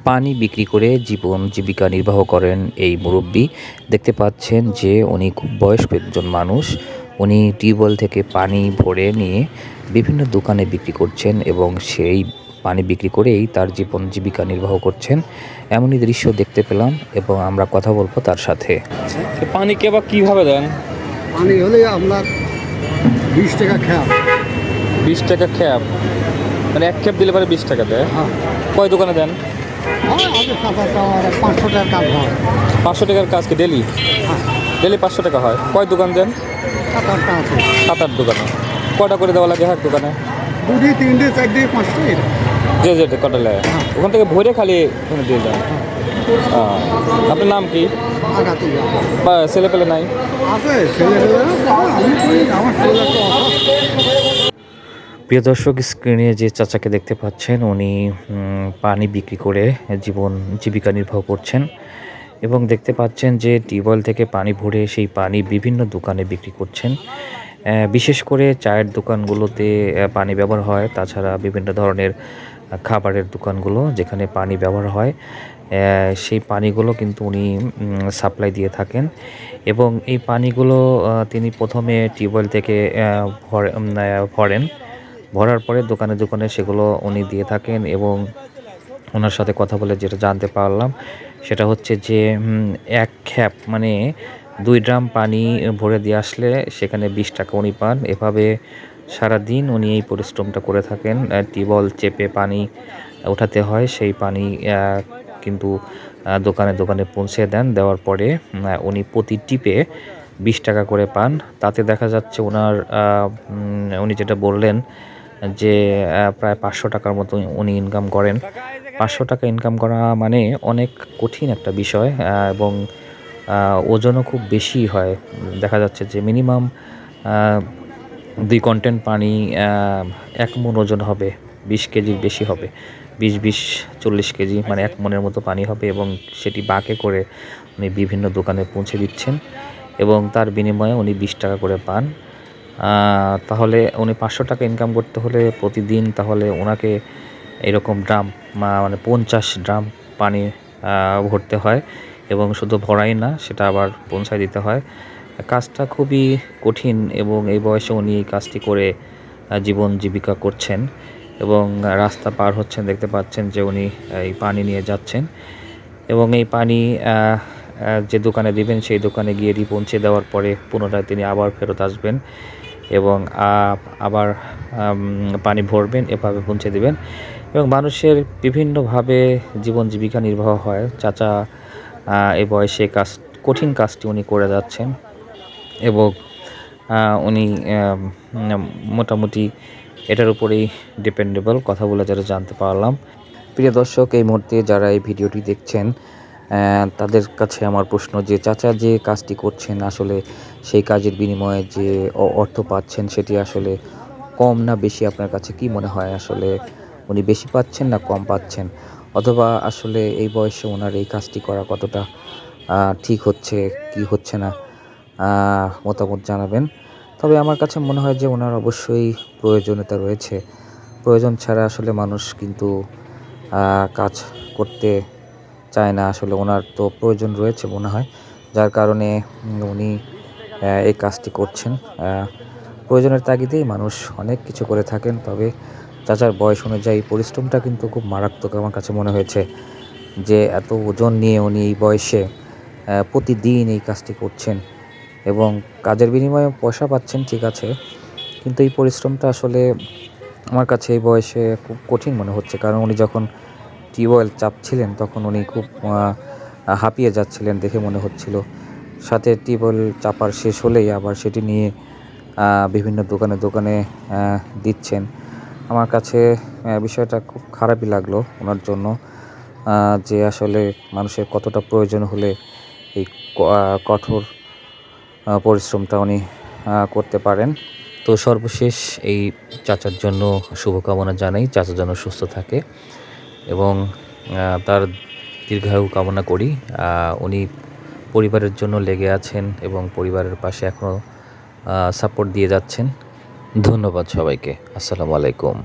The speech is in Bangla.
পানি বিক্রি করে জীবন জীবিকা নির্বাহ করেন এই মুরব্বি। দেখতে পাচ্ছেন যে উনি খুব বয়স্ক একজন মানুষ। উনি টিউবওয়েল থেকে পানি ভরে নিয়ে বিভিন্ন দোকানে বিক্রি করছেন এবং সেই পানি বিক্রি করেই তার জীবন জীবিকা নির্বাহ করছেন। এমনই দৃশ্য দেখতে পেলাম এবং আমরা কথা বলবো তার সাথে। পানি কে বা কিভাবে দেন? পানি হলে আপনার 20 টাকা খেয়াল। 20 টাকা খ্যাপ, মানে এক খ্যাপ দিলে পরে 20 টাকা দেয়। হ্যাঁ, কয় দোকানে দেন? আগে 500 টাকার কাজ হয়। 500 টাকার কাজ কি ডেলি? হ্যাঁ, ডেলি 500 টাকা হয়। কয় দোকান দেন? 7-8টা আছে। 7-8 দোকানে। কয়টা করে দেওয়া লাগে এক দোকানে? 2, 3, 4, 5টা এরকম। যে যেটা কটা লাগে ওখান থেকে ভরে খালি ওখানে দিয়ে যান। আপনার নাম কি? আগাতে বা ছেলে পেলে নাই? আছে ছেলেমেয়েরা, আমি করি, আমার ছেলেরা তো অসুস্থ। প্রিয় দর্শক, স্ক্রিনে যে চাচাকে দেখতে পাচ্ছেন উনি পানি বিক্রি করে জীবন জীবিকা নির্বাহ করছেন এবং দেখতে পাচ্ছেন যে টিউবওয়েল থেকে পানি ভরে সেই পানি বিভিন্ন দোকানে বিক্রি করছেন। বিশেষ করে চায়ের দোকানগুলোতে পানি ব্যবহার হয়, তাছাড়া বিভিন্ন ধরনের খাবারের দোকানগুলো যেখানে পানি ব্যবহার হয় সেই পানিগুলো কিন্তু উনি সাপ্লাই দিয়ে থাকেন এবং এই পানিগুলো তিনি প্রথমে টিউবওয়েল থেকে ভরেন। ভরার পরে দোকানে দোকানে সেগুলো উনি দিয়ে থাকেন এবং ওনার সাথে কথা বলে যেটা জানতে পারলাম সেটা হচ্ছে যে 1 খ্যাপ মানে 2 ড্রাম পানি ভরে দিয়ে আসলে সেখানে 20 টাকা উনি পান। এভাবে সারাদিন উনি এই পরিশ্রমটা করে থাকেন। টিউবওয়েল চেপে পানি উঠাতে হয়, সেই পানি কিন্তু দোকানে দোকানে পৌঁছে দেন। দেওয়ার পরে উনি প্রতি টিপে 20 টাকা করে পান। তাতে দেখা যাচ্ছে উনি যেটা বললেন যে প্রায় 500 টাকার মতো উনি ইনকাম করেন। 500 টাকা ইনকাম করা মানে অনেক কঠিন একটা বিষয় এবং ওজনও খুব বেশি হয়। দেখা যাচ্ছে যে মিনিমাম 2 কন্টেন্ট পানি 1 মণ ওজন হবে, 20 কেজির বেশি হবে। 20, 40 কেজি মানে 1 মণের মতো পানি হবে এবং সেটি বাঁকে করে উনি বিভিন্ন দোকানে পৌঁছে দিচ্ছেন এবং তার বিনিময়ে উনি 20 টাকা করে পান। তাহলে উনি 500 টাকা ইনকাম করতে হলে প্রতিদিন তাহলে ওনাকে এরকম ড্রাম মানে 50 ড্রাম পানি ভরতে হয় এবং শুধু ভরাই না, সেটা আবার পৌঁছায় দিতে হয়। কাজটা খুবই কঠিন এবং এই বয়সে উনি এই কাজটি করে জীবন জীবিকা করছেন এবং রাস্তা পার হচ্ছেন, দেখতে পাচ্ছেন যে উনি এই পানি নিয়ে যাচ্ছেন এবং এই পানি যে দোকানে দিবেন সেই দোকানে গিয়ে পৌঁছে দেওয়ার পরে পুনরায় তিনি আবার ফেরত আসবেন এবং আবার পানি ভরবেন, এভাবে পৌঁছে দিবেন এবং মানুষের বিভিন্নভাবে জীবন জীবিকা নির্বাহ হয়। চাচা এই বয়সে কঠিন কাজটি উনি করে যাচ্ছেন এবং উনি মোটামুটি এটার উপরেই ডিপেন্ডেবল, কথা বলে যারা জানতে পারলাম। প্রিয় দর্শক, এই মুহূর্তে যারা এই ভিডিওটি দেখছেন তাদের কাছে আমার প্রশ্ন যে চাচা যে কাজটি করছেন আসলে সেই কাজের বিনিময়ে যে অর্থ পাচ্ছেন সেটি আসলে কম না বেশি, আপনার কাছে কি মনে হয়? আসলে উনি বেশি পাচ্ছেন না কম পাচ্ছেন, অথবা আসলে এই বয়সে ওনার এই কাজটি করা কতটা ঠিক হচ্ছে কি হচ্ছে না, মতামত জানাবেন। তবে আমার কাছে মনে হয় যে ওনার অবশ্যই প্রয়োজনীয়তা রয়েছে। প্রয়োজন ছাড়া আসলে মানুষ কিন্তু কাজ করতে চায় না। আসলে ওনার তো প্রয়োজন রয়েছে মনে হয়, যার কারণে উনি এই কাজটি করছেন। প্রয়োজনের তাগিদেই মানুষ অনেক কিছু করে থাকেন, তবে চাচার বয়স অনুযায়ী পরিশ্রমটা কিন্তু খুব মারাত্মক আমার কাছে মনে হয়েছে যে এত ওজন নিয়ে উনি এই বয়সে প্রতিদিন এই কাজটি করছেন এবং কাজের বিনিময়ে পয়সা পাচ্ছেন, ঠিক আছে, কিন্তু এই পরিশ্রমটা আসলে আমার কাছে এই বয়সে খুব কঠিন মনে হচ্ছে। কারণ উনি যখন টিউবওয়েল চাপছিলেন তখন উনি খুব হাঁপিয়ে যাচ্ছিলেন দেখে মনে হচ্ছিল। সাথে টিউবওয়েল চাপার শেষ হলেই আবার সেটি নিয়ে বিভিন্ন দোকানে দোকানে দিচ্ছেন। আমার কাছে বিষয়টা খুব খারাপই লাগলো ওনার জন্য, যে আসলে মানুষের কতটা প্রয়োজন হলে এই কঠোর পরিশ্রমটা উনি করতে পারেন। তো সর্বশেষ এই চাচার জন্য শুভকামনা জানাই, চাচা যেন সুস্থ থাকে এবং তার দীর্ঘায়ু কামনা করি। উনি পরিবারের জন্য লেগে আছেন এবং পরিবারের পাশে এখনও সাপোর্ট দিয়ে যাচ্ছেন। ধন্যবাদ সবাইকে। আসসালামু আলাইকুম।